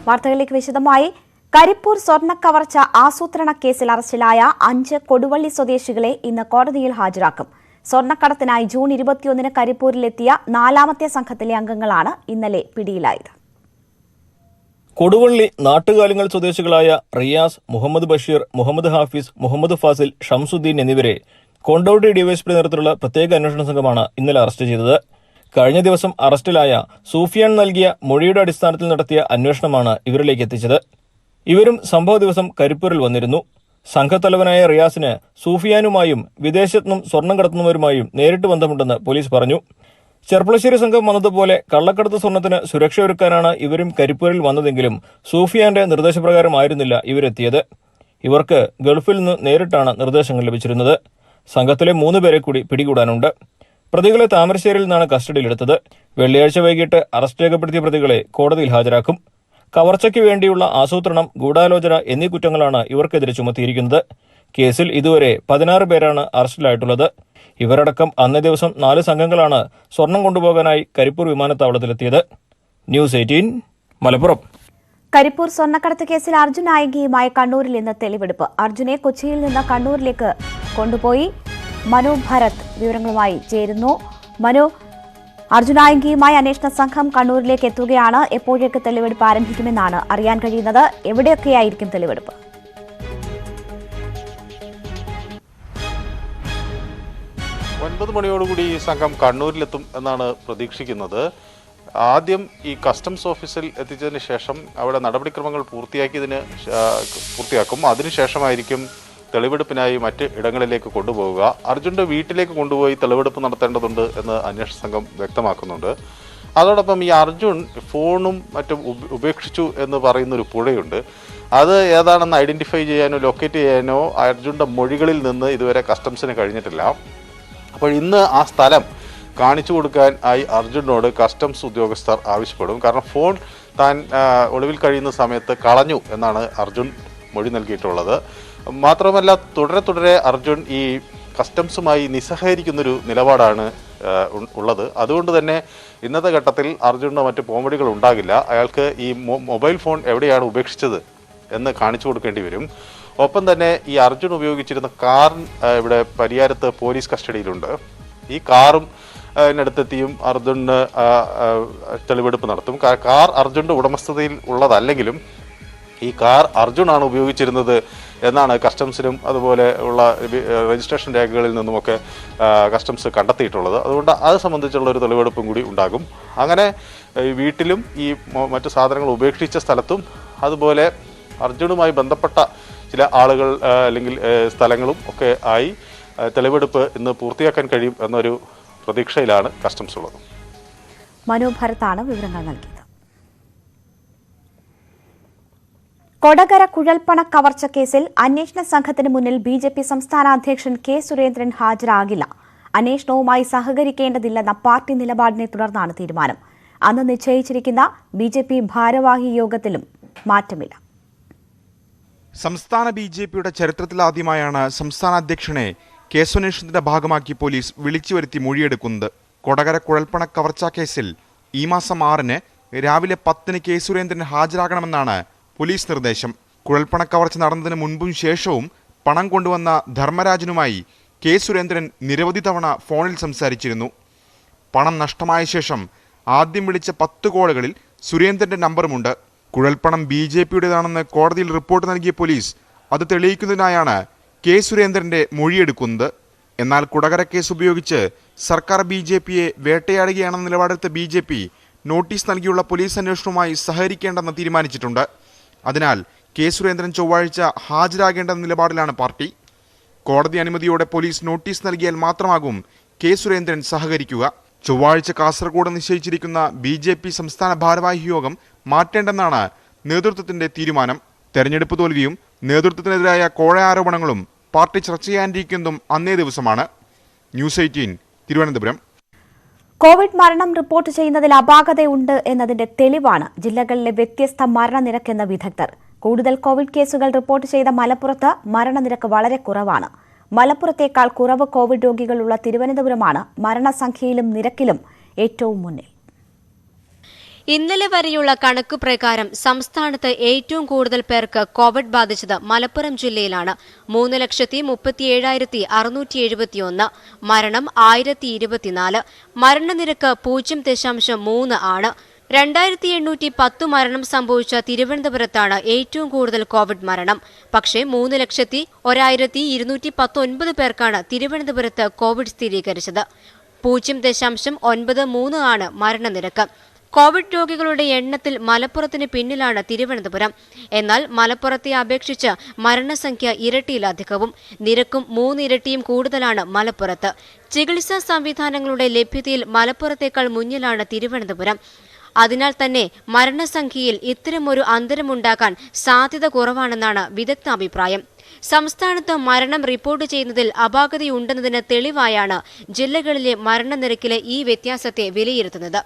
വാർത്തകളിലേക്ക് വിശദമായി. കരിപ്പൂർ സ്വർണ്ണക്കവർച്ച ആസൂത്രണ കേസിൽ അറസ്റ്റിലായ 5 കൊടുവള്ളി സ്വദേശികളെ ഇന്ന് കോടതിയിൽ ഹാജരാക്കും. സ്വർണ്ണക്കടത്തിനായി ജൂൺ 21 കരിപ്പൂരിലെത്തിയ 4ാമത്തെ സംഘത്തിലെ അംഗങ്ങളാണ് ഇന്നലെ പിടിയിലായത്. കൊടുവള്ളി നാട്ടുകാലിങ്ങൾ സ്വദേശികളായ റിയാസ്, മുഹമ്മദ് ബഷീർ, മുഹമ്മദ് ഹാഫിസ്, മുഹമ്മദ് ഫാസിൽ, ഷംസുദ്ദീൻ എന്നിവരെ കൊണ്ടോട്ടി ഡിവൈഎസ്പി നേതൃത്വത്തിലുള്ള പ്രത്യേക അന്വേഷണ സംഘമാണ് ഇന്നലെ അറസ്റ്റ് ചെയ്തത്. കഴിഞ്ഞ ദിവസം അറസ്റ്റിലായ സൂഫിയാൻ നൽകിയ മൊഴിയുടെ അടിസ്ഥാനത്തിൽ നടത്തിയ അന്വേഷണമാണ് ഇവരിലേക്ക് എത്തിച്ചത്. ഇവരും സംഭവ ദിവസം കരിപ്പൂരിൽ വന്നിരുന്നു. സംഘത്തലവനായ റിയാസിന് സൂഫിയാനുമായും വിദേശത്തുനിന്നും സ്വർണം കടത്തുന്നവരുമായും നേരിട്ട് ബന്ധമുണ്ടെന്ന് പോലീസ് പറഞ്ഞു. ചെർപ്പളശ്ശേരി സംഘം വന്നതുപോലെ കള്ളക്കടത്ത് സ്വർണത്തിന് സുരക്ഷയൊരുക്കാനാണ് ഇവരും കരിപ്പൂരിൽ വന്നതെങ്കിലും സൂഫിയാന്റെ നിർദ്ദേശപ്രകാരമായിരുന്നില്ല ഇവരെത്തിയത്. ഇവർക്ക് ഗൾഫിൽ നിന്ന് നേരിട്ടാണ് നിർദ്ദേശങ്ങൾ ലഭിച്ചിരുന്നത്. സംഘത്തിലെ 3 പേരെ കൂടി പിടികൂടാനുണ്ട്. പ്രതികളെ താമരശ്ശേരിയിൽ നിന്നാണ് കസ്റ്റഡിയിലെടുത്തത്. വെള്ളിയാഴ്ച വൈകിട്ട് അറസ്റ്റ് രേഖപ്പെടുത്തിയ പ്രതികളെ കോടതിയിൽ ഹാജരാക്കും. കവർച്ചയ്ക്ക് വേണ്ടിയുള്ള ആസൂത്രണം, ഗൂഢാലോചന എന്നീ കുറ്റങ്ങളാണ് ഇവർക്കെതിരെ ചുമത്തിയിരിക്കുന്നത്. കേസിൽ ഇതുവരെ 16 പേരാണ് അറസ്റ്റിലായിട്ടുള്ളത്. ഇവരടക്കം അന്നേ ദിവസം 4 സംഘങ്ങളാണ് സ്വർണം കൊണ്ടുപോകാനായി കരിപ്പൂർ വിമാനത്താവളത്തിലെത്തിയത്. ന്യൂസ് 18 മലപ്പുറം. കരിപ്പൂർ സ്വർണ്ണക്കടത്ത് കേസിൽ അർജുൻ ആയങ്കിയുമായി കണ്ണൂരിൽ ഇന്ന് തെളിവെടുപ്പ്. അർജുനെ കൊച്ചിയിൽ നിന്ന് കണ്ണൂരിലേക്ക് കൊണ്ടുപോയി. മനു ഭരത് വിവരങ്ങളുമായി ചേരുന്നു. മനു, അർജുൻ ആയങ്കിയുമായി അന്വേഷണ സംഘം കണ്ണൂരിലേക്ക് എത്തുകയാണ്. എപ്പോഴേക്ക് തെളിവെടുപ്പ് ആരംഭിക്കുമെന്നാണ് അറിയാൻ കഴിയുന്നത്? എവിടെയൊക്കെയായിരിക്കും തെളിവെടുപ്പ്? 9 മണിയോടുകൂടി ഈ സംഘം കണ്ണൂരിലെത്തും എന്നാണ് പ്രതീക്ഷിക്കുന്നത്. ആദ്യം ഈ കസ്റ്റംസ് ഓഫീസിൽ എത്തിച്ചതിന് ശേഷം അവിടെ നടപടിക്രമങ്ങൾ പൂർത്തിയാക്കും. അതിനുശേഷമായിരിക്കും തെളിവെടുപ്പിനായി മറ്റ് ഇടങ്ങളിലേക്ക് കൊണ്ടുപോവുക. അർജുൻ്റെ വീട്ടിലേക്ക് കൊണ്ടുപോയി തെളിവെടുപ്പ് നടത്തേണ്ടതുണ്ട് എന്ന് അന്വേഷണ സംഘം വ്യക്തമാക്കുന്നുണ്ട്. അതോടൊപ്പം ഈ അർജുൻ ഫോണും മറ്റും ഉപേക്ഷിച്ചു എന്ന് പറയുന്നൊരു പുഴയുണ്ട്. അത് ഏതാണെന്ന് ഐഡൻറ്റിഫൈ ചെയ്യാനോ ലൊക്കേറ്റ് ചെയ്യാനോ അർജുൻ്റെ മൊഴികളിൽ നിന്ന് ഇതുവരെ കസ്റ്റംസിന് കഴിഞ്ഞിട്ടില്ല. അപ്പോൾ ഇന്ന് ആ സ്ഥലം കാണിച്ചു കൊടുക്കാൻ ആയി അർജുനോട് കസ്റ്റംസ് ഉദ്യോഗസ്ഥർ ആവശ്യപ്പെടും. കാരണം ഫോൺ താൻ ഒളിവിൽ കഴിയുന്ന സമയത്ത് കളഞ്ഞു എന്നാണ് അർജുൻ മൊഴി നൽകിയിട്ടുള്ളത്. മാത്രമല്ല തുടരെ അർജുൻ ഈ കസ്റ്റംസുമായി നിസ്സഹകരിക്കുന്നൊരു നിലപാടാണ് ഉള്ളത്. അതുകൊണ്ട് തന്നെ ഇന്നത്തെ ഘട്ടത്തിൽ അർജുനോ മറ്റ് പോംവഴികൾ ഉണ്ടാകില്ല. അയാൾക്ക് ഈ മൊബൈൽ ഫോൺ എവിടെയാണ് ഉപേക്ഷിച്ചത് എന്ന് കാണിച്ചു കൊടുക്കേണ്ടി വരും. ഒപ്പം തന്നെ ഈ അർജുൻ ഉപയോഗിച്ചിരുന്ന കാർ ഇവിടെ പരിയാരത്ത് പോലീസ് കസ്റ്റഡിയിലുണ്ട്. ഈ കാറും അടുത്തെത്തിയും അർജുന് തെളിവെടുപ്പ് നടത്തും. കാർ അർജുൻ്റെ ഉടമസ്ഥതയിൽ ഉള്ളതല്ലെങ്കിലും ഈ കാർ അർജുനാണ് ഉപയോഗിച്ചിരുന്നത് എന്നാണ് കസ്റ്റംസിനും അതുപോലെ ഉള്ള രജിസ്ട്രേഷൻ രേഖകളിൽ നിന്നുമൊക്കെ കസ്റ്റംസ് കണ്ടെത്തിയിട്ടുള്ളത്. അതുകൊണ്ട് അത് സംബന്ധിച്ചുള്ള ഒരു തെളിവെടുപ്പും കൂടി ഉണ്ടാകും. അങ്ങനെ വീട്ടിലും ഈ മറ്റു സാധനങ്ങൾ ഉപേക്ഷിച്ച സ്ഥലത്തും അതുപോലെ അർജുനുമായി ബന്ധപ്പെട്ട ചില ആളുകൾ അല്ലെങ്കിൽ സ്ഥലങ്ങളും ഒക്കെ ആയി തെളിവെടുപ്പ് ഇന്ന് പൂർത്തിയാക്കാൻ കഴിയും എന്നൊരു പ്രതീക്ഷയിലാണ് കസ്റ്റംസ് ഉള്ളത്. മനു ഭരത്താണ് വിവരങ്ങൾ നൽകിയത്. കൊടകര കുഴൽപ്പണ കവർച്ച കേസിൽ അന്വേഷണ സംഘത്തിന് മുന്നിൽ BJP സംസ്ഥാന അധ്യക്ഷൻ കെ സുരേന്ദ്രൻ ഹാജരാകില്ല. അന്വേഷണവുമായി സഹകരിക്കേണ്ടതില്ലെന്ന പാർട്ടി നിലപാടിനെ തുടർന്നാണ് തീരുമാനം. അന്ന് നിശ്ചയിച്ചിരിക്കുന്ന BJP ഭാരവാഹി യോഗത്തിലും മാറ്റമില്ല. സംസ്ഥാന BJPയുടെ ചരിത്രത്തിലാദ്യമായാണ് സംസ്ഥാന അധ്യക്ഷനെ കേസന്വേഷണത്തിന്റെ ഭാഗമാക്കി പോലീസ് വിളിച്ചു വരുത്തി മൊഴിയെടുക്കുന്നത്. കൊടകര കുഴൽപ്പണ കവർച്ച കേസിൽ ഈ മാസം 6-ന് രാവിലെ 10-ന് കെ സുരേന്ദ്രൻ ഹാജരാകണമെന്നാണ് പോലീസ് നിർദ്ദേശം. കുഴൽപ്പണ കവർച്ച നടന്നതിന് മുൻപും ശേഷവും പണം കൊണ്ടുവന്ന ധർമ്മരാജനുമായി കെ സുരേന്ദ്രൻ നിരവധി തവണ ഫോണിൽ സംസാരിച്ചിരുന്നു. പണം നഷ്ടമായ ശേഷം ആദ്യം വിളിച്ച 10 കോളുകളിൽ സുരേന്ദ്രന്റെ നമ്പറുമുണ്ട്. കുഴൽപ്പണം BJPയുടേതാണെന്ന് കോടതിയിൽ റിപ്പോർട്ട് നൽകിയ പോലീസ് അത് തെളിയിക്കുന്നതിനായാണ് കെ സുരേന്ദ്രന്റെ മൊഴിയെടുക്കുന്നത്. എന്നാൽ കൊടകര കേസ് ഉപയോഗിച്ച് സർക്കാർ BJPയെ വേട്ടയാടുകയാണെന്ന നിലപാടെടുത്ത BJP നോട്ടീസ് നൽകിയുള്ള പോലീസ് അന്വേഷണവുമായി സഹകരിക്കേണ്ടെന്ന് തീരുമാനിച്ചിട്ടുണ്ട്. അതിനാൽ കെ സുരേന്ദ്രൻ ചൊവ്വാഴ്ച ഹാജരാകേണ്ടെന്ന നിലപാടിലാണ് പാർട്ടി. കോടതി അനുമതിയോടെ പോലീസ് നോട്ടീസ് നൽകിയാൽ മാത്രമാകും കെ സുരേന്ദ്രൻ സഹകരിക്കുക. ചൊവ്വാഴ്ച കാസർഗോഡ് നിശ്ചയിച്ചിരിക്കുന്ന BJP സംസ്ഥാന ഭാരവാഹി യോഗം മാറ്റേണ്ടെന്നാണ് നേതൃത്വത്തിന്റെ തീരുമാനം. തെരഞ്ഞെടുപ്പ് തോൽവിയും നേതൃത്വത്തിനെതിരായ കോഴ ആരോപണങ്ങളും പാർട്ടി ചർച്ച ചെയ്യാനിരിക്കുന്നതും അന്നേ ദിവസമാണ്. ന്യൂസ് 18 തിരുവനന്തപുരം. കോവിഡ് മരണം റിപ്പോർട്ട് ചെയ്യുന്നതിൽ അപാകതയുണ്ട് എന്നതിന്റെ തെളിവാണ് ജില്ലകളിലെ വ്യത്യസ്ത മരണനിരക്കെന്ന വിദഗ്ധർ. കൂടുതൽ കോവിഡ് കേസുകൾ റിപ്പോർട്ട് ചെയ്ത മലപ്പുറത്ത് മരണനിരക്ക് വളരെ കുറവാണ്. മലപ്പുറത്തേക്കാൾ കുറവ് കോവിഡ് രോഗികളുള്ള തിരുവനന്തപുരമാണ് മരണസംഖ്യയിലും നിരക്കിലും ഏറ്റവും മുന്നിൽ. ഇന്നലെ വരെയുള്ള കണക്കു പ്രകാരം സംസ്ഥാനത്ത് ഏറ്റവും കൂടുതൽ പേർക്ക് കോവിഡ് ബാധിച്ചത് മലപ്പുറം ജില്ലയിലാണ്. 3,77,671. മരണം 1024. മരണനിരക്ക് 0.3 ആണ്. 2810 മരണം സംഭവിച്ച തിരുവനന്തപുരത്താണ് ഏറ്റവും കൂടുതൽ കോവിഡ് മരണം. പക്ഷേ 3,01,219 പേർക്കാണ് തിരുവനന്തപുരത്ത് കോവിഡ് സ്ഥിരീകരിച്ചത്. 0.93 ആണ് മരണനിരക്ക്. കോവിഡ് രോഗികളുടെ എണ്ണത്തിൽ മലപ്പുറത്തിന് പിന്നിലാണ് തിരുവനന്തപുരം. എന്നാൽ മലപ്പുറത്തെ അപേക്ഷിച്ച് മരണസംഖ്യ ഇരട്ടിയിലധികവും. നിരക്കും 3 ഇരട്ടിയും കൂടുതലാണ് മലപ്പുറത്ത്. ചികിത്സാ സംവിധാനങ്ങളുടെ ലഭ്യതയിൽ മലപ്പുറത്തേക്കാൾ മുന്നിലാണ് തിരുവനന്തപുരം. അതിനാൽ തന്നെ മരണസംഖ്യയിൽ ഇത്തരമൊരു അന്തരമുണ്ടാകാൻ സാധ്യത കുറവാണെന്നാണ് വിദഗ്ധ അഭിപ്രായം. സംസ്ഥാനത്ത് മരണം റിപ്പോർട്ട് ചെയ്യുന്നതിൽ അപാകതയുണ്ടെന്നതിന് തെളിവായാണ് ജില്ലകളിലെ മരണനിരക്കിലെ ഈ വ്യത്യാസത്തെ വിലയിരുത്തുന്നത്.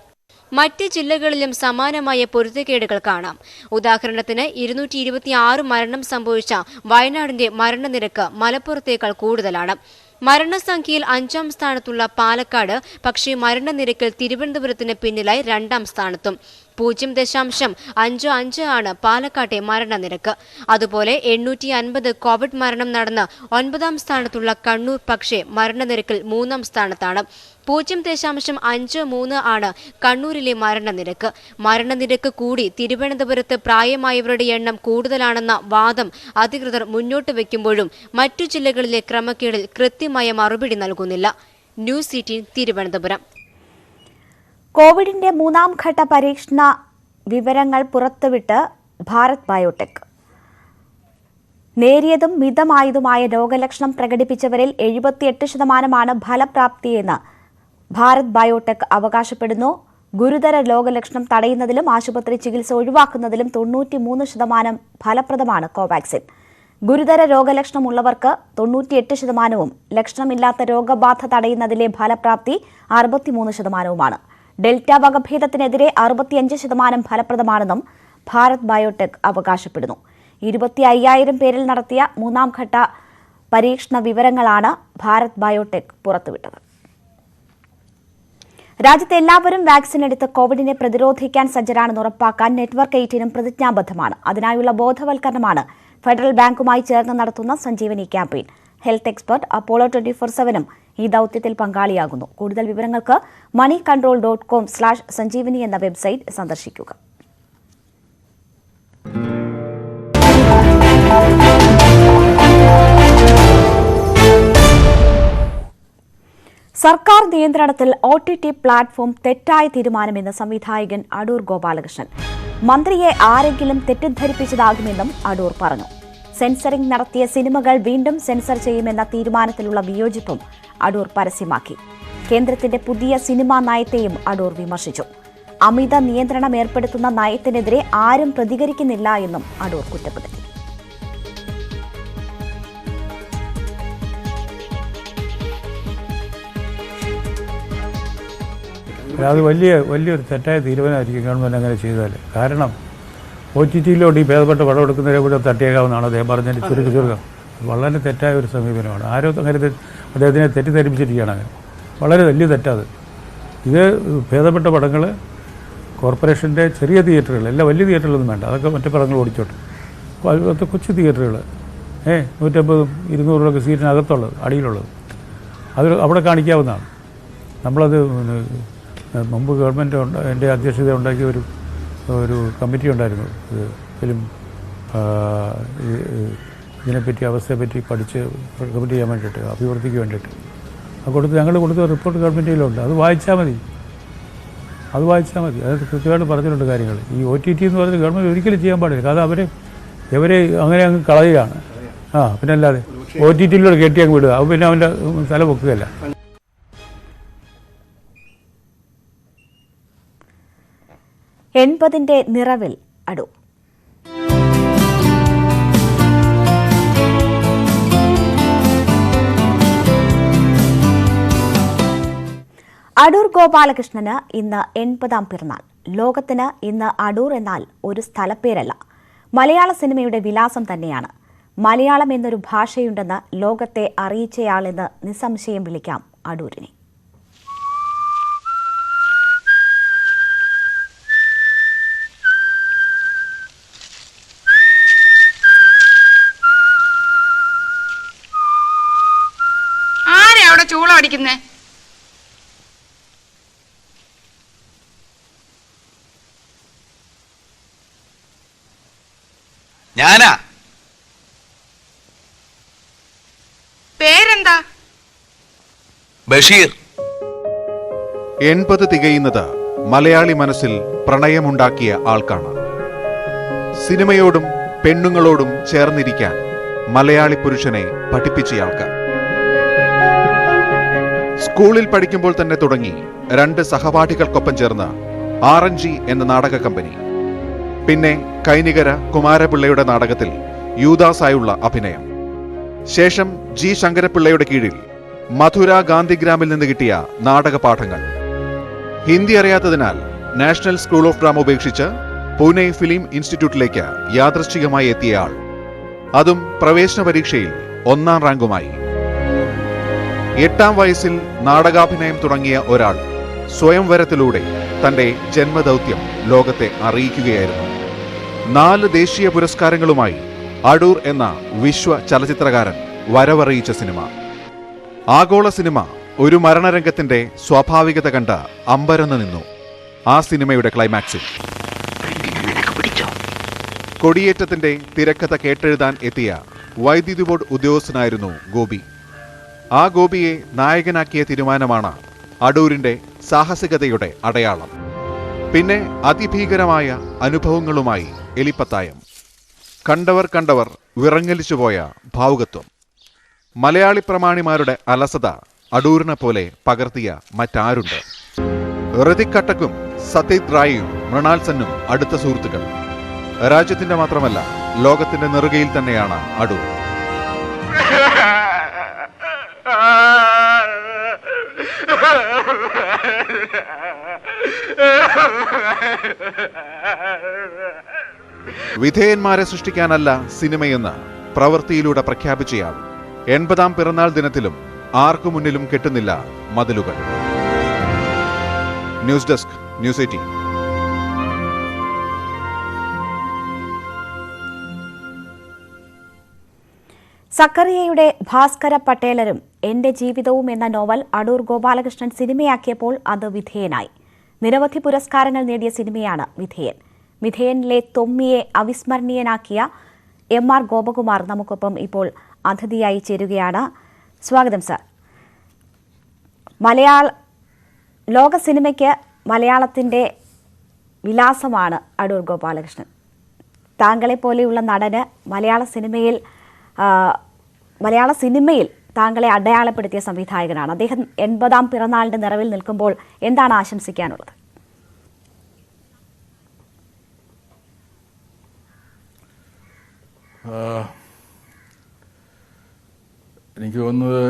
മറ്റ് ജില്ലകളിലും സമാനമായ പൊരുത്തക്കേടുകൾ കാണാം. ഉദാഹരണത്തിന് 226 മരണം സംഭവിച്ച വയനാടിന്റെ മരണനിരക്ക് മലപ്പുറത്തേക്കാൾ കൂടുതലാണ്. മരണസംഖ്യയിൽ 5ാം സ്ഥാനത്തുള്ള പാലക്കാട് പക്ഷേ മരണനിരക്കിൽ തിരുവനന്തപുരത്തിന് പിന്നിലായി 2ാം സ്ഥാനത്തും. 0.55 ആണ് പാലക്കാട്ടെ മരണനിരക്ക്. അതുപോലെ 850 കോവിഡ് മരണം നടന്ന് 9ാം സ്ഥാനത്തുള്ള കണ്ണൂർ പക്ഷേ മരണനിരക്കിൽ 3ാം സ്ഥാനത്താണ്. 0.53 ആണ് കണ്ണൂരിലെ മരണനിരക്ക്. മരണനിരക്ക് കൂടി തിരുവനന്തപുരത്ത് പ്രായമായവരുടെ എണ്ണം കൂടുതലാണെന്ന വാദം അധികൃതർ മുന്നോട്ട് വയ്ക്കുമ്പോഴും മറ്റു ജില്ലകളിലെ ക്രമക്കേടിൽ കൃത്യമായ മറുപടി നൽകുന്നില്ല. ന്യൂസ് 18 തിരുവനന്തപുരം. കോവിഡിന്റെ 3ാം ഘട്ട പരീക്ഷണ വിവരങ്ങൾ പുറത്തുവിട്ട് ഭാരത് ബയോടെക്. നേരിയതും മിതമായതുമായ രോഗലക്ഷണം പ്രകടിപ്പിച്ചവരിൽ 78% ഫലപ്രാപ്തിയെന്ന് ഭാരത് ബയോടെക് അവകാശപ്പെടുന്നു. ഗുരുതര രോഗലക്ഷണം തടയുന്നതിലും ആശുപത്രി ചികിത്സ ഒഴിവാക്കുന്നതിലും 93% ഫലപ്രദമാണ് കോവാക്സിൻ. ഗുരുതര രോഗലക്ഷണമുള്ളവർക്ക് 98%, ലക്ഷണമില്ലാത്ത രോഗബാധ തടയുന്നതിലെ ഫലപ്രാപ്തി 63%. ഡെൽറ്റ വകഭേദത്തിനെതിരെ 65% ഫലപ്രദമാണെന്നും ഭാരത് ബയോടെക് അവകാശപ്പെടുന്നു. 25,000 പേരിൽ നടത്തിയ 3ാം ഘട്ട പരീക്ഷണ വിവരങ്ങളാണ് ഭാരത് ബയോടെക് പുറത്തുവിട്ടത്. രാജ്യത്തെ എല്ലാവരും വാക്സിൻ എടുത്ത് കോവിഡിനെ പ്രതിരോധിക്കാൻ സജ്ജരാണെന്ന് ഉറപ്പാക്കാൻ നെറ്റ്വർക്ക് 18 പ്രതിജ്ഞാബദ്ധമാണ്. അതിനായുള്ള ബോധവൽക്കരണമാണ് ഫെഡറൽ ബാങ്കുമായി ചേർന്ന് നടത്തുന്ന Sanjeevani campaign. Health expert Apollo 24/7 ഈ ദൌത്യത്തിൽ പങ്കാളിയാകുന്നു. കൂടുതൽ വിവരങ്ങൾക്ക് moneycontrol.com/sanjeevani എന്ന വെബ്സൈറ്റ് സന്ദർശിക്കുക. സർക്കാർ നിയന്ത്രണത്തിൽ OTT പ്ലാറ്റ്ഫോം തെറ്റായ തീരുമാനമെന്ന് സംവിധായകൻ അടൂർ ഗോപാലകൃഷ്ണൻ. മന്ത്രിയെ ആരെങ്കിലും തെറ്റിദ്ധരിപ്പിച്ചതാകുമെന്നും അടൂർ പറഞ്ഞു. സെൻസറിംഗ് നടത്തിയ സിനിമകൾ വീണ്ടും സെൻസർ ചെയ്യുമെന്ന തീരുമാനത്തിലുള്ള വിയോജിപ്പും അടൂർ പരസ്യമാക്കി. കേന്ദ്രത്തിന്റെ പുതിയ സിനിമാ നയത്തെയും അടൂർ വിമർശിച്ചു. അമിത നിയന്ത്രണം ഏർപ്പെടുത്തുന്ന നയത്തിനെതിരെ ആരും പ്രതികരിക്കുന്നില്ല എന്നും അടൂർ കുറ്റപ്പെടുത്തി. അത് വലിയൊരു തെറ്റായ തീരുമാനമായിരിക്കും ഗവൺമെൻറ് അങ്ങനെ ചെയ്താൽ. കാരണം OTTയിലോട്ട് ഈ ഭേദപ്പെട്ട പടം എടുക്കുന്നവരെ കൂടെ തട്ടിയേക്കാവുന്നതാണ് അദ്ദേഹം പറഞ്ഞതിന് ചുരുക്കം. വളരെ തെറ്റായ ഒരു സമീപനമാണ്. ആരോ അങ്ങനെ അദ്ദേഹത്തിനെ തെറ്റിദ്ധരിപ്പിച്ചിരിക്കുകയാണ്. അങ്ങനെ വളരെ വലിയ തെറ്റാത്. ഇത് ഭേദപ്പെട്ട പടങ്ങൾ കോർപ്പറേഷൻ്റെ ചെറിയ തിയേറ്ററുകൾ, എല്ലാം വലിയ തിയേറ്ററുകളൊന്നും വേണ്ട, അതൊക്കെ മറ്റു പടങ്ങൾ ഓടിച്ചോട്ടെ. അപ്പോൾ അതുപോലത്തെ കൊച്ചു തിയേറ്ററുകൾ 150-200 സീറ്റിനകത്തുള്ളത്, അടിയിലുള്ളത്, അത് അവിടെ കാണിക്കാവുന്നതാണ്. നമ്മളത് മുമ്പ് ഗവൺമെൻറ് എൻ്റെ അധ്യക്ഷത ഉണ്ടാക്കിയ ഒരു കമ്മിറ്റി ഉണ്ടായിരുന്നു. ഇത് ഫിലിം ഇതിനെപ്പറ്റി അവസ്ഥയെപ്പറ്റി പഠിച്ച് കമ്മിറ്റ് ചെയ്യാൻ വേണ്ടിയിട്ട്, അഭിവൃദ്ധിക്ക് വേണ്ടിയിട്ട് ഞങ്ങൾ കൊടുത്ത റിപ്പോർട്ട് ഗവൺമെൻറ്റിലുണ്ട്. അത് വായിച്ചാൽ മതി. അത് കൃത്യമായിട്ട് പറഞ്ഞിട്ടുണ്ട് കാര്യങ്ങൾ. ഈ OTT എന്ന് പറഞ്ഞാൽ ഗവൺമെൻറ് ഒരിക്കലും ചെയ്യാൻ പാടില്ല. കാരണം ഇവരെ അങ്ങനെ അങ്ങ് കളയുകയാണ്. പിന്നെ അല്ലാതെ OTTയിലൂടെ കയറ്റി അങ്ങ് വിടുക. അപ്പോൾ പിന്നെ അവൻ്റെ സ്ഥലം വെക്കുകയല്ല. എൺപതിന്റെ നിറവിൽ അടൂർ. അടൂർ ഗോപാലകൃഷ്ണന് ഇന്ന് 80ാം പിറന്നാൾ. ലോകത്തിന് ഇന്ന് അടൂർ എന്നാൽ ഒരു സ്ഥലപ്പേരല്ല, മലയാള സിനിമയുടെ വിലാസം തന്നെയാണ്. മലയാളം എന്നൊരു ഭാഷയുണ്ടെന്ന് ലോകത്തെ അറിയിച്ചയാളെന്ന് നിസ്സംശയം വിളിക്കാം അടൂരിനെ. കാണിക്കുന്നേ? ഞാനാ. പേരെന്താ? ബഷീർ. 80 തികയുന്നത് മലയാളി മനസ്സിൽ പ്രണയമുണ്ടാക്കിയ ആൾക്കാണ്. സിനിമയോടും പെണ്ണുങ്ങളോടും ചേർന്നിരിക്കാൻ മലയാളി പുരുഷനെ പഠിപ്പിച്ചയാൾക്ക്. സ്കൂളിൽ പഠിക്കുമ്പോൾ തന്നെ തുടങ്ങി 2 സഹപാഠികൾക്കൊപ്പം ചേർന്ന് RNG എന്ന നാടക കമ്പനി. പിന്നെ കൈനികര കുമാരപിള്ളയുടെ നാടകത്തിൽ യൂദാസായുള്ള അഭിനയം. ശേഷം G. ശങ്കരപിള്ളയുടെ കീഴിൽ മധുര ഗാന്ധിഗ്രാമിൽ നിന്ന് കിട്ടിയ നാടക പാഠങ്ങൾ. ഹിന്ദി അറിയാത്തതിനാൽ നാഷണൽ സ്കൂൾ ഓഫ് ഡ്രാമ ഉപേക്ഷിച്ച് പൂനെ ഫിലിം ഇൻസ്റ്റിറ്റ്യൂട്ടിലേക്ക് യാദൃശ്ചികമായി എത്തിയയാൾ. അതും പ്രവേശന പരീക്ഷയിൽ 1ാം റാങ്കുമായി. 8ാം വയസ്സിൽ നാടകാഭിനയം തുടങ്ങിയ ഒരാൾ സ്വയംവരത്തിലൂടെ തന്റെ ജന്മദൗത്യം ലോകത്തെ അറിയിക്കുകയായിരുന്നു. 4 ദേശീയ പുരസ്കാരങ്ങളുമായി അടൂർ എന്ന വിശ്വ ചലച്ചിത്രകാരൻ വരവറിയിച്ച സിനിമ. ആഗോള സിനിമ ഒരു മരണരംഗത്തിന്റെ സ്വാഭാവികത കണ്ട് അമ്പരന്ന് നിന്നു. ആ സിനിമയുടെ ക്ലൈമാക്സിൽ കൊടിയേറ്റത്തിന്റെ തിരക്കഥ കേട്ടെഴുതാൻ എത്തിയ വൈദ്യുതി ബോർഡ് ഉദ്യോഗസ്ഥനായിരുന്നു ഗോപി. ആ ഗോപിയെ നായകനാക്കിയ തീരുമാനമാണ് അടൂരിന്റെ സാഹസികതയുടെ അടയാളം. പിന്നെ അതിഭീകരമായ അനുഭവങ്ങളുമായി എലിപ്പത്തായം. കണ്ടവർ വിറങ്ങലിച്ചുപോയ ഭാവുകത്വം. മലയാളി പ്രമാണിമാരുടെ അലസത അടൂരിനെ പോലെ പകർത്തിയ മറ്റാരുണ്ട്? ഋതിക് കട്ടക്കും സത്യജിത് റായിയും മൃണാൽ സെന്നും അടുത്ത സുഹൃത്തുക്കൾ. രാജ്യത്തിന്റെ മാത്രമല്ല ലോകത്തിന്റെ നെറുകയിൽ തന്നെയാണ് അടൂർ. വിധേയന്മാരെ സൃഷ്ടിക്കാനല്ല സിനിമയെന്ന് പ്രവൃത്തിയിലൂടെ പ്രഖ്യാപിച്ചയാൾ 80ാം പിറന്നാൾ ദിനത്തിലും ആർക്കു മുന്നിലും കെട്ടുന്നില്ല മതിലുകൾ. News desk, news 18. സക്കറിയയുടെ ഭാസ്കര പട്ടേലരും എന്റെ ജീവിതവും എന്ന നോവൽ അടൂർ ഗോപാലകൃഷ്ണൻ സിനിമയാക്കിയപ്പോൾ അത് വിധേയനായി. നിരവധി പുരസ്കാരങ്ങൾ നേടിയ സിനിമയാണ് വിധേയൻ. വിധേയനിലെ തൊമ്മിയെ അവിസ്മരണീയനാക്കിയ MR ഗോപകുമാർ നമുക്കൊപ്പം ഇപ്പോൾ അതിഥിയായി ചേരുകയാണ്. സ്വാഗതം സർ. ലോക സിനിമയ്ക്ക് മലയാളത്തിൻ്റെ വിലാസമാണ് അടൂർ ഗോപാലകൃഷ്ണൻ. താങ്കളെ പോലെയുള്ള നടന് മലയാള സിനിമയിൽ താങ്കളെ അടയാളപ്പെടുത്തിയ സംവിധായകനാണ് അദ്ദേഹം. 80ാം പിറന്നാളിന്റെ നിറവിൽ നിൽക്കുമ്പോൾ എന്താണ് ആശംസിക്കാനുള്ളത്? എനിക്ക് തോന്നുന്നത്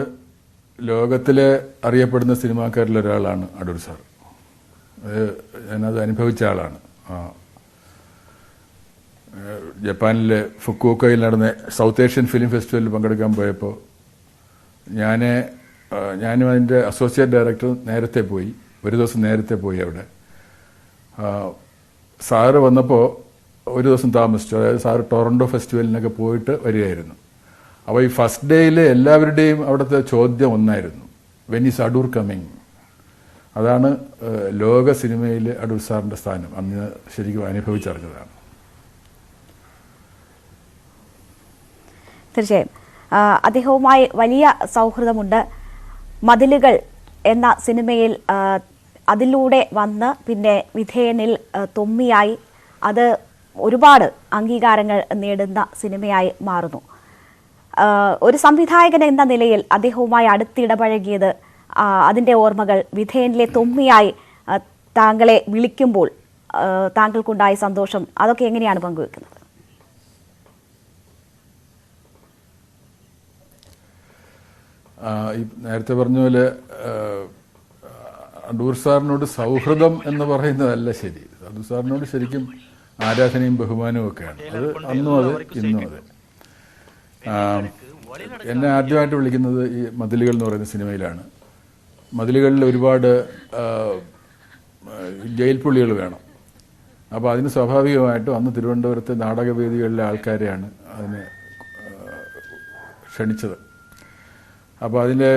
ലോകത്തിലെ അറിയപ്പെടുന്ന സിനിമാക്കാരിൽ ഒരാളാണ് അടൂർ സാർ. ഞാനത് അനുഭവിച്ച ആളാണ്. ജപ്പാനിലെ ഫുക്കുവോക്കയിൽ നടന്ന സൗത്ത് ഏഷ്യൻ ഫിലിം ഫെസ്റ്റിവലിൽ പങ്കെടുക്കാൻ പോയപ്പോൾ ഞാനും അതിൻ്റെ അസോസിയേറ്റ് ഡയറക്ടർ നേരത്തെ പോയി, ഒരു ദിവസം നേരത്തെ പോയി. അവിടെ സാറ് വന്നപ്പോൾ ഒരു ദിവസം താമസിച്ചു. അതായത് സാറ് ടൊറൻഡോ ഫെസ്റ്റിവലിനൊക്കെ പോയിട്ട് വരികയായിരുന്നു. അപ്പോൾ ഈ ഫസ്റ്റ് ഡേയിൽ എല്ലാവരുടെയും അവിടുത്തെ ചോദ്യം ഒന്നായിരുന്നു, വെൻ ഈസ് അടൂർ കമ്മിങ്? അതാണ് ലോക സിനിമയിൽ അടൂർ സാറിൻ്റെ സ്ഥാനം. അന്ന് ശരിക്കും അനുഭവിച്ചറിഞ്ഞതാണ്. തീർച്ചയായും അദ്ദേഹവുമായി വലിയ സൗഹൃദമുണ്ട്. മതിലുകൾ എന്ന സിനിമയിൽ അതിലൂടെ വന്ന് പിന്നെ വിധേയനിൽ തൊമ്മിയായി അത് ഒരുപാട് അംഗീകാരങ്ങൾ നേടുന്ന സിനിമയായി മാറുന്നു. ഒരു സംവിധായകൻ എന്ന നിലയിൽ അദ്ദേഹവുമായി അടുത്തിടപഴകിയത്, അതിൻ്റെ ഓർമ്മകൾ, വിധേയനിലെ തൊമ്മിയായി താങ്കളെ വിളിക്കുമ്പോൾ താങ്കൾക്കുണ്ടായ സന്തോഷം, അതൊക്കെ എങ്ങനെയാണ് പങ്കുവെക്കുന്നത്? ഈ നേരത്തെ പറഞ്ഞ പോലെ അടൂർ സാറിനോട് സൗഹൃദം എന്ന് പറയുന്നതല്ല ശരി. അടൂർ സാറിനോട് ശരിക്കും ആരാധനയും ബഹുമാനവും ഒക്കെയാണ്. അത് അന്നും അതെ ഇന്നും അതെ. എന്നെ ആദ്യമായിട്ട് വിളിക്കുന്നത് ഈ മതിലുകൾ എന്ന് പറയുന്ന സിനിമയിലാണ്. മതിലുകളിൽ ഒരുപാട് ജയിൽ പുള്ളികൾ വേണം. അപ്പോൾ അതിന് സ്വാഭാവികമായിട്ടും അന്ന് തിരുവനന്തപുരത്തെ നാടകവേദികളിലെ ആൾക്കാരെയാണ് അതിനെ ക്ഷണിച്ചത്. അപ്പോൾ അതിൻ്റെ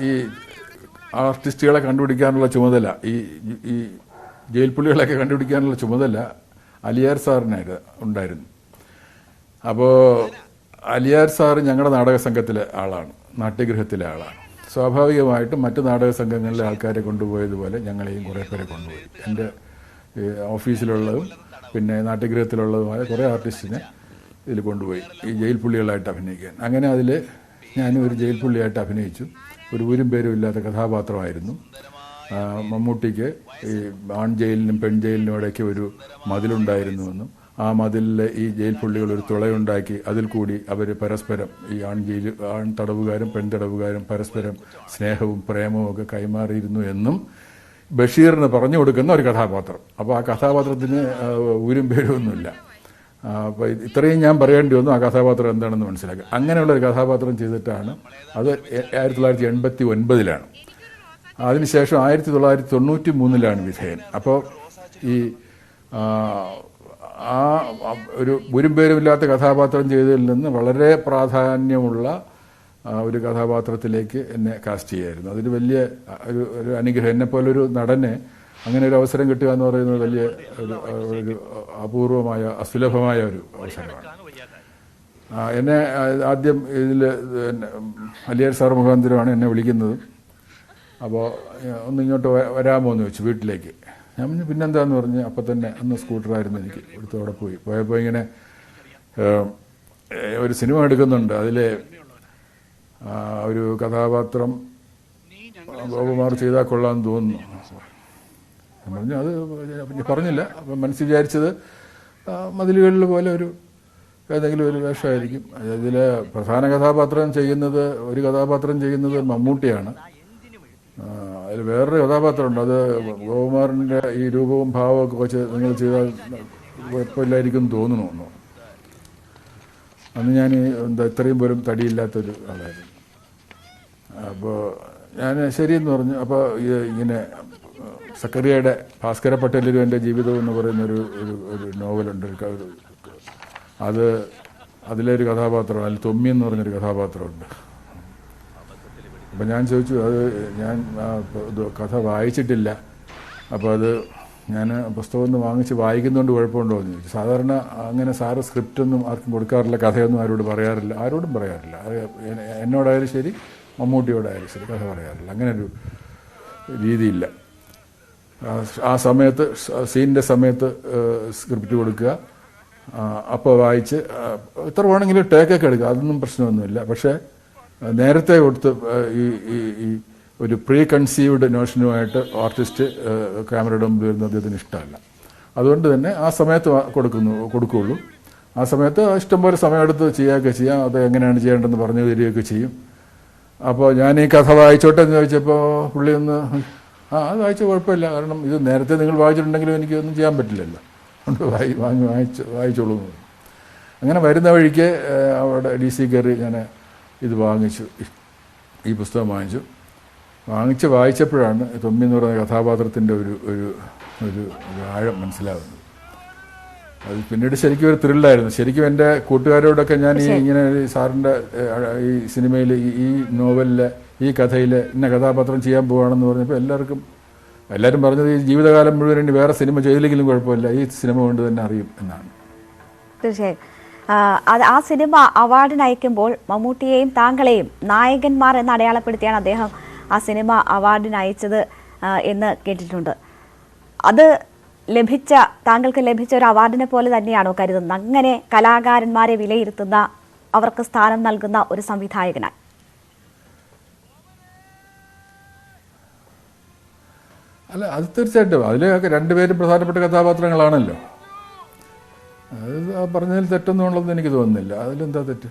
ഈ ആർട്ടിസ്റ്റുകളെ കണ്ടുപിടിക്കാനുള്ള ചുമതല, ഈ ജയിൽ പുള്ളികളൊക്കെ കണ്ടുപിടിക്കാനുള്ള ചുമതല അലിയാർ സാറിനായിരുന്നു ഉണ്ടായിരുന്നു. അപ്പോൾ അലിയാർ സാറ് ഞങ്ങളുടെ നാടക സംഘത്തിലെ ആളാണ്, നാട്യഗൃഹത്തിലെ ആളാണ്. സ്വാഭാവികമായിട്ടും മറ്റ് നാടക സംഘങ്ങളിലെ ആൾക്കാരെ കൊണ്ടുപോയതുപോലെ ഞങ്ങളെയും കുറേ പേരെ കൊണ്ടുപോയി. എൻ്റെ ഓഫീസിലുള്ളതും പിന്നെ നാട്യഗൃഹത്തിലുള്ളതുമായ കുറേ ആർട്ടിസ്റ്റിനെ ഇതിൽ കൊണ്ടുപോയി ഈ ജയിൽ പുള്ളികളായിട്ട് അഭിനയിക്കാൻ. അങ്ങനെ അതിൽ ഞാനും ഒരു ജയിൽ പുള്ളിയായിട്ട് അഭിനയിച്ചു. ഒരു ഊരും പേരും ഇല്ലാത്ത കഥാപാത്രമായിരുന്നു. മമ്മൂട്ടിക്ക് ഈ ആൺ ജയിലിനും പെൺ ജയിലിനും ഇടയ്ക്ക് ഒരു മതിലുണ്ടായിരുന്നുവെന്നും ആ മതിലിൽ ഈ ജയിൽ പുള്ളികൾ ഒരു തുളയുണ്ടാക്കി അതിൽ കൂടി അവർ പരസ്പരം ഈ ആൺ തടവുകാരും പെൺ തടവുകാരും പരസ്പരം സ്നേഹവും പ്രേമവും ഒക്കെ കൈമാറിയിരുന്നു എന്നും ബഷീറിന് പറഞ്ഞു കൊടുക്കുന്ന ഒരു കഥാപാത്രം. അപ്പോൾ ആ കഥാപാത്രത്തിന് ഊരും പേരും ഒന്നുമില്ല. അപ്പോൾ ഇത്രയും ഞാൻ പറയേണ്ടി വന്നു ആ കഥാപാത്രം എന്താണെന്ന് മനസ്സിലാക്കുക. അങ്ങനെയുള്ള ഒരു കഥാപാത്രം ചെയ്തിട്ടാണ് അത് 1989 അതിനുശേഷം 1993 വിധേയൻ. അപ്പോൾ ഈ ആ ഒരു ഊരും പേരുമില്ലാത്ത കഥാപാത്രം ചെയ്തതിൽ നിന്ന് വളരെ പ്രാധാന്യമുള്ള ഒരു കഥാപാത്രത്തിലേക്ക് എന്നെ കാസ്റ്റ് ചെയ്യായിരുന്നു. അതൊരു വലിയ ഒരു അനുഗ്രഹം. എന്നെപ്പോലൊരു നടനെ അങ്ങനെ ഒരു അവസരം കിട്ടുക എന്ന് പറയുന്നത് വലിയ ഒരു അപൂർവമായ അസുലഭമായ ഒരു അവസരമാണ്. എന്നെ ആദ്യം ഇതിൽ അലിയാർ സാർ മുഖാന്തരമാണ് എന്നെ വിളിക്കുന്നത്. അപ്പോൾ ഒന്നിങ്ങോട്ട് വരാമോ എന്ന് ചോദിച്ചു വീട്ടിലേക്ക്. ഞാൻ പറഞ്ഞു പിന്നെന്താന്ന് പറഞ്ഞ് അപ്പം തന്നെ അന്ന് സ്കൂട്ടറായിരുന്നു എനിക്ക് എടുത്ത് അവിടെ പോയപ്പോൾ ഇങ്ങനെ ഒരു സിനിമ എടുക്കുന്നുണ്ട്. അതിലെ ഒരു കഥാപാത്രം ഗോപകുമാർ ചെയ്താൽ കൊള്ളാമെന്ന് തോന്നുന്നു. ഞാൻ പറഞ്ഞു അത് പറഞ്ഞില്ല. അപ്പം മനസ്സിൽ വിചാരിച്ചത് മതിലുകളിൽ പോലെ ഏതെങ്കിലും ഒരു വേഷമായിരിക്കും. ഇതിൽ പ്രധാന കഥാപാത്രം ചെയ്യുന്നത് മമ്മൂട്ടിയാണ്. അതിൽ വേറൊരു കഥാപാത്രമുണ്ട്. അത് ഗോപകുമാറിൻ്റെ ഈ രൂപവും ഭാവവും ഒക്കെ വെച്ച് നിങ്ങൾ ചെയ്താൽ കുഴപ്പമില്ലായിരിക്കും തോന്നുന്നു. അന്ന് ഞാൻ ഇത്രയും പോലും തടിയില്ലാത്തൊരു ആളായിരുന്നു. അപ്പോൾ ഞാൻ ശരിയെന്ന് പറഞ്ഞു. അപ്പോൾ ഇങ്ങനെ സക്കറിയയുടെ ഭാസ്കര പട്ടേലൊരു എൻ്റെ ജീവിതം എന്ന് പറയുന്ന ഒരു നോവലുണ്ട്. അതിലൊരു കഥാപാത്രം, അതിൽ തൊമ്മി എന്ന് പറഞ്ഞൊരു കഥാപാത്രമുണ്ട്. അപ്പം ഞാൻ ചോദിച്ചു, ഞാൻ കഥ വായിച്ചിട്ടില്ല, അപ്പോൾ ഞാൻ പുസ്തകം ഒന്ന് വാങ്ങിച്ച് വായിക്കുന്നതുകൊണ്ട് കുഴപ്പമുണ്ടോ എന്ന് ചോദിച്ചു. സാധാരണ അങ്ങനെ സാറ് സ്ക്രിപ്റ്റൊന്നും ആർക്കും കൊടുക്കാറില്ല, കഥയൊന്നും ആരോടും പറയാറില്ല. എന്നോടായാലും ശരി മമ്മൂട്ടിയോടായാലും ശരി കഥ പറയാറില്ല. അങ്ങനൊരു രീതിയില്ല. ആ സമയത്ത് സീനിൻ്റെ സമയത്ത് സ്ക്രിപ്റ്റ് കൊടുക്കുക, അപ്പോൾ വായിച്ച് എത്ര വേണമെങ്കിലും ടേക്കൊക്കെ എടുക്കുക, അതൊന്നും പ്രശ്നമൊന്നുമില്ല. പക്ഷേ നേരത്തെ കൊടുത്ത് ഈ ഒരു പ്രീ കൺസീവ്ഡ് നോഷനുമായിട്ട് ആർട്ടിസ്റ്റ് ക്യാമറയുടെ മുമ്പിൽ വരുന്നത് അദ്ദേഹത്തിന് ഇഷ്ടമല്ല. അതുകൊണ്ട് തന്നെ ആ സമയത്ത് കൊടുക്കുകയുള്ളൂ. ആ സമയത്ത് ഇഷ്ടംപോലെ സമയമെടുത്ത് ചെയ്യുകയൊക്കെ ചെയ്യാം. അത് എങ്ങനെയാണ് ചെയ്യേണ്ടതെന്ന് പറഞ്ഞു തരികയൊക്കെ ചെയ്യും. അപ്പോൾ ഞാൻ ഈ കഥ വായിച്ചോട്ടെ എന്ന് ചോദിച്ചപ്പോൾ പുള്ളി ഒന്ന് അത് വായിച്ച കുഴപ്പമില്ല, കാരണം ഇത് നേരത്തെ നിങ്ങൾ വായിച്ചിട്ടുണ്ടെങ്കിലും എനിക്കൊന്നും ചെയ്യാൻ പറ്റില്ലല്ലോ, അതുകൊണ്ട് വായിച്ചോളൂ. അങ്ങനെ വരുന്ന വഴിക്ക് അവിടെ DC കയറി ഞാൻ ഇത് വാങ്ങിച്ചു, ഈ പുസ്തകം വായിച്ചപ്പോഴാണ് തൊമ്മി എന്ന് പറയുന്ന കഥാപാത്രത്തിൻ്റെ ഒരു ആഴം മനസ്സിലാവുന്നത്. അത് പിന്നീട് ശരിക്കും ഒരു ത്രില്ലായിരുന്നു. ശരിക്കും എൻ്റെ കൂട്ടുകാരോടൊക്കെ ഞാൻ ഇങ്ങനെ സാറിൻ്റെ ഈ സിനിമയിൽ ഈ നോവലിലെ ഈ കഥയിൽ ഇന്ന കഥാപാത്രം ചെയ്യാൻ പോവുകയാണെന്ന് പറഞ്ഞപ്പോൾ എല്ലാവരും പറഞ്ഞത് ഈ ജീവിതകാലം മുഴുവൻ ഇനി വേറെ സിനിമ ചെയ്തില്ലെങ്കിലും കുഴപ്പമില്ല, ഈ സിനിമ കൊണ്ട് തന്നെ അറിയും എന്നാണ്. തീർച്ചയായും ആ സിനിമ അവാർഡിന് അയക്കുമ്പോൾ മമ്മൂട്ടിയെയും താങ്കളെയും നായകന്മാർ എന്ന് അടയാളപ്പെടുത്തിയാണ് അദ്ദേഹം ആ സിനിമ അവാർഡിന് അയച്ചത് എന്ന് കേട്ടിട്ടുണ്ട്. അത് താങ്കൾക്ക് ലഭിച്ച ഒരു അവാർഡിനെ പോലെ തന്നെയാണോ കരുതുന്നത്? അങ്ങനെ കലാകാരന്മാരെ വിലയിരുത്തുന്ന, അവർക്ക് സ്ഥാനം നൽകുന്ന ഒരു സംവിധായകനായി. അല്ല, അത് തീർച്ചയായിട്ടും അതിലൊക്കെ രണ്ടുപേരും പ്രധാനപ്പെട്ട കഥാപാത്രങ്ങളാണല്ലോ. അത് പറഞ്ഞതിൽ തെറ്റൊന്നുമുള്ളതെന്ന് എനിക്ക് തോന്നുന്നില്ല. അതിലെന്താ തെറ്റ്?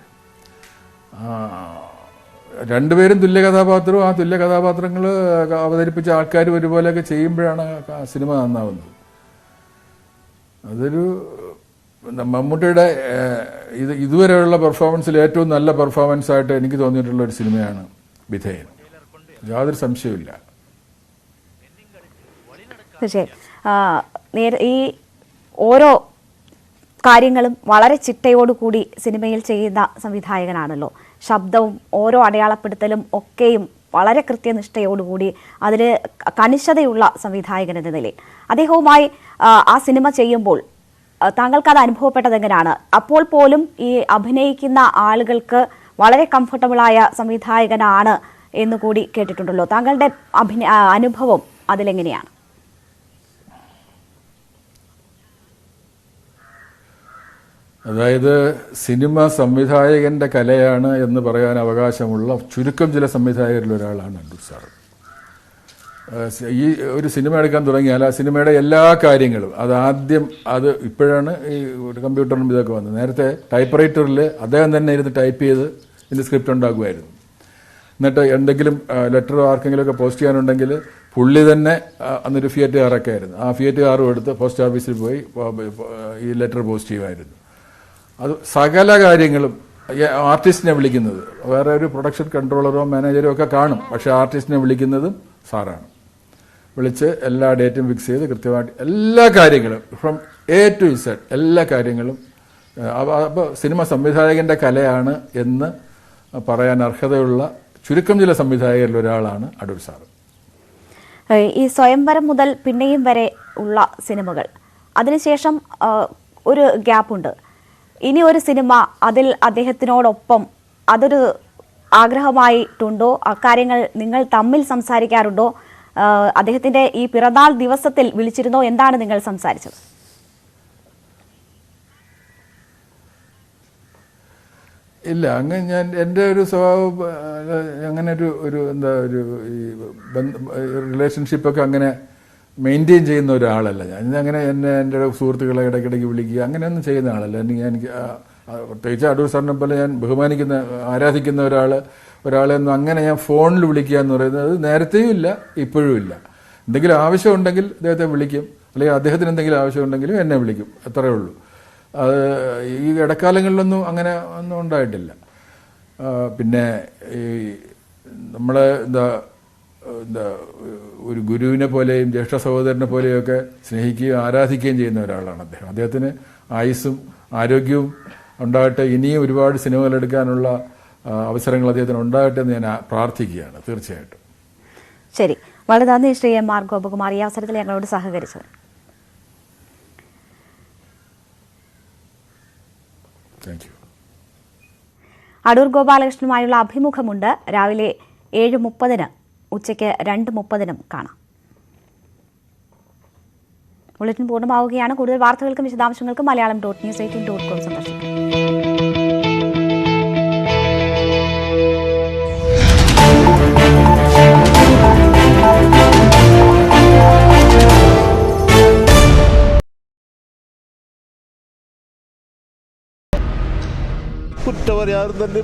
രണ്ടുപേരും തുല്യ കഥാപാത്രവും ആ തുല്യ കഥാപാത്രങ്ങൾ അവതരിപ്പിച്ച ആൾക്കാരും ഒരുപോലെയൊക്കെ ചെയ്യുമ്പോഴാണ് സിനിമ നന്നാവുന്നത്. അതൊരു മമ്മൂട്ടിയുടെ ഇതുവരെയുള്ള പെർഫോമൻസിൽ ഏറ്റവും നല്ല പെർഫോമൻസായിട്ട് എനിക്ക് തോന്നിയിട്ടുള്ള ഒരു സിനിമയാണ് വിധേയൻ, യാതൊരു സംശയവുമില്ല. ഈ ഓരോ കാര്യങ്ങളും വളരെ ചിട്ടയോടുകൂടി സിനിമയിൽ ചെയ്യുന്ന സംവിധായകനാണല്ലോ. ശബ്ദവും ഓരോ അടയാളപ്പെടുത്തലും ഒക്കെയും വളരെ കൃത്യനിഷ്ഠയോടുകൂടി അതിൽ കണിശതയുള്ള സംവിധായകൻ എന്ന നിലയിൽ അദ്ദേഹവുമായി ആ സിനിമ ചെയ്യുമ്പോൾ താങ്കൾക്ക് അത് അനുഭവപ്പെട്ടത് എങ്ങനെയാണ്? അപ്പോൾ പോലും ഈ അഭിനയിക്കുന്ന ആളുകൾക്ക് വളരെ കംഫർട്ടബിളായ സംവിധായകനാണ് എന്നുകൂടി കേട്ടിട്ടുണ്ടല്ലോ. താങ്കളുടെ അനുഭവം അതിലെങ്ങനെയാണ്? അതായത് സിനിമ സംവിധായകന്റെ കലയാണ് എന്ന് പറയാൻ അവകാശമുള്ള ചുരുക്കം ചില സംവിധായകരിൽ ഒരാളാണ് അടൂർ സാർ. ഈ ഒരു സിനിമ എടുക്കാൻ തുടങ്ങിയാൽ ആ സിനിമയുടെ എല്ലാ കാര്യങ്ങളും അത് ഇപ്പോഴാണ് ഈ കമ്പ്യൂട്ടറിനും ഇതൊക്കെ വന്നത്. നേരത്തെ ടൈപ്പ് റൈറ്ററിൽ അദ്ദേഹം തന്നെ ഇരുന്ന് ടൈപ്പ് ചെയ്ത് ഇതിൻ്റെ സ്ക്രിപ്റ്റ് ഉണ്ടാക്കുമായിരുന്നു. എന്നിട്ട് എന്തെങ്കിലും ലെറ്ററോ ആർക്കെങ്കിലുമൊക്കെ പോസ്റ്റ് ചെയ്യാനുണ്ടെങ്കിൽ പുള്ളി തന്നെ അന്നൊരു ഫിയറ്റ് കാറൊക്കെ ആയിരുന്നു. ആ ഫിയറ്റ് കാറും എടുത്ത് പോസ്റ്റ് ഓഫീസിൽ പോയി ഈ ലെറ്റർ പോസ്റ്റ് ചെയ്യുമായിരുന്നു. അത് സകല കാര്യങ്ങളും ആർട്ടിസ്റ്റിനെ വിളിക്കുന്നത് വേറെ ഒരു പ്രൊഡക്ഷൻ കൺട്രോളറോ മാനേജറോ ഒക്കെ കാണും, പക്ഷേ ആർട്ടിസ്റ്റിനെ വിളിക്കുന്നതും സാറാണ്. വിളിച്ച് എല്ലാ ഡേറ്റും ഫിക്സ് ചെയ്ത് കൃത്യമായിട്ട് എല്ലാ കാര്യങ്ങളും ഫ്രം എ ടു ഇസഡ് എല്ലാ കാര്യങ്ങളും. അപ്പോൾ സിനിമ സംവിധായകൻ്റെ കലയാണ് എന്ന് പറയാൻ അർഹതയുള്ള ചുരുക്കം ചില സംവിധായകരിൽ ഒരാളാണ് അടൂർ സാർ. ഈ സ്വയംവരം മുതൽ പിന്നെയും വരെ ഉള്ള സിനിമകൾ, അതിനുശേഷം ഒരു ഗ്യാപ്പുണ്ട്. ഇനി ഒരു സിനിമ അതിൽ അദ്ദേഹത്തിനോടൊപ്പം അതൊരു ആഗ്രഹമായിട്ടുണ്ടോ? അക്കാര്യങ്ങൾ നിങ്ങൾ തമ്മിൽ സംസാരിക്കാറുണ്ടോ? അദ്ദേഹത്തിന്റെ ഈ പിറന്നാൾ ദിവസത്തിൽ വിളിച്ചിരുന്നോ? എന്താണ് നിങ്ങൾ സംസാരിച്ചത്? ഇല്ല, അങ്ങനെ ഞാൻ എൻ്റെ ഒരു സ്വഭാവം അങ്ങനെ ഒരു എന്താ ഒരു ഈ റിലേഷൻഷിപ്പൊക്കെ അങ്ങനെ മെയിൻറ്റെയിൻ ചെയ്യുന്ന ഒരാളല്ല ഞാൻ. അങ്ങനെ എൻ്റെ സുഹൃത്തുക്കളെ ഇടയ്ക്കിടയ്ക്ക് വിളിക്കുക അങ്ങനെയൊന്നും ചെയ്യുന്ന ആളല്ല. എനിക്ക് പ്രത്യേകിച്ച് അടൂർ സാറിനെ പോലെ ഞാൻ ബഹുമാനിക്കുന്ന ആരാധിക്കുന്ന ഒരാളെയൊന്നും അങ്ങനെ ഞാൻ ഫോണിൽ വിളിക്കുക എന്ന് പറയുന്നത് നേരത്തെയും ഇല്ല ഇപ്പോഴും ഇല്ല. എന്തെങ്കിലും ആവശ്യമുണ്ടെങ്കിൽ അദ്ദേഹത്തെ വിളിക്കും, അല്ലെങ്കിൽ അദ്ദേഹത്തിന് എന്തെങ്കിലും ആവശ്യമുണ്ടെങ്കിലും എന്നെ വിളിക്കും, അത്രയേ ഉള്ളൂ. അത് ഈ ഇടക്കാലങ്ങളിലൊന്നും അങ്ങനെ ഒന്നും ഉണ്ടായിട്ടില്ല. പിന്നെ ഈ നമ്മളെ എന്താ ഒരു ഗുരുവിനെ പോലെയും ജ്യേഷ്ഠ സഹോദരനെ പോലെയൊക്കെ സ്നേഹിക്കുകയും ആരാധിക്കുകയും ചെയ്യുന്ന ഒരാളാണ് അദ്ദേഹം. അദ്ദേഹത്തിന് ആയുസ്സും ആരോഗ്യവും ഉണ്ടാകട്ടെ, ഇനിയും ഒരുപാട് സിനിമകൾ എടുക്കാനുള്ള അവസരങ്ങൾ അദ്ദേഹത്തിന് ഉണ്ടാകട്ടെ എന്ന് ഞാൻ പ്രാർത്ഥിക്കുകയാണ്. തീർച്ചയായിട്ടും. ശരി, വളരെ നന്ദി ശ്രീ എം ആർ ഗോപകുമാർ ഈ അവസരത്തിൽ ഞങ്ങളോട് സഹകരിച്ചത്. അടൂർ ഗോപാലകൃഷ്ണനുമായുള്ള അഭിമുഖമുണ്ട്. രാവിലെ 7:30 ഉച്ചയ്ക്ക് 2:30 കാണാം. ബുള്ളറ്റിൻ പൂർണ്ണമാവുകയാണ്. കൂടുതൽ വാർത്തകൾക്കും വിശദാംശങ്ങൾക്കും malayalam.news18.com സന്ദർശിക്കും. കുറ്റപരിഹാരം തന്നെ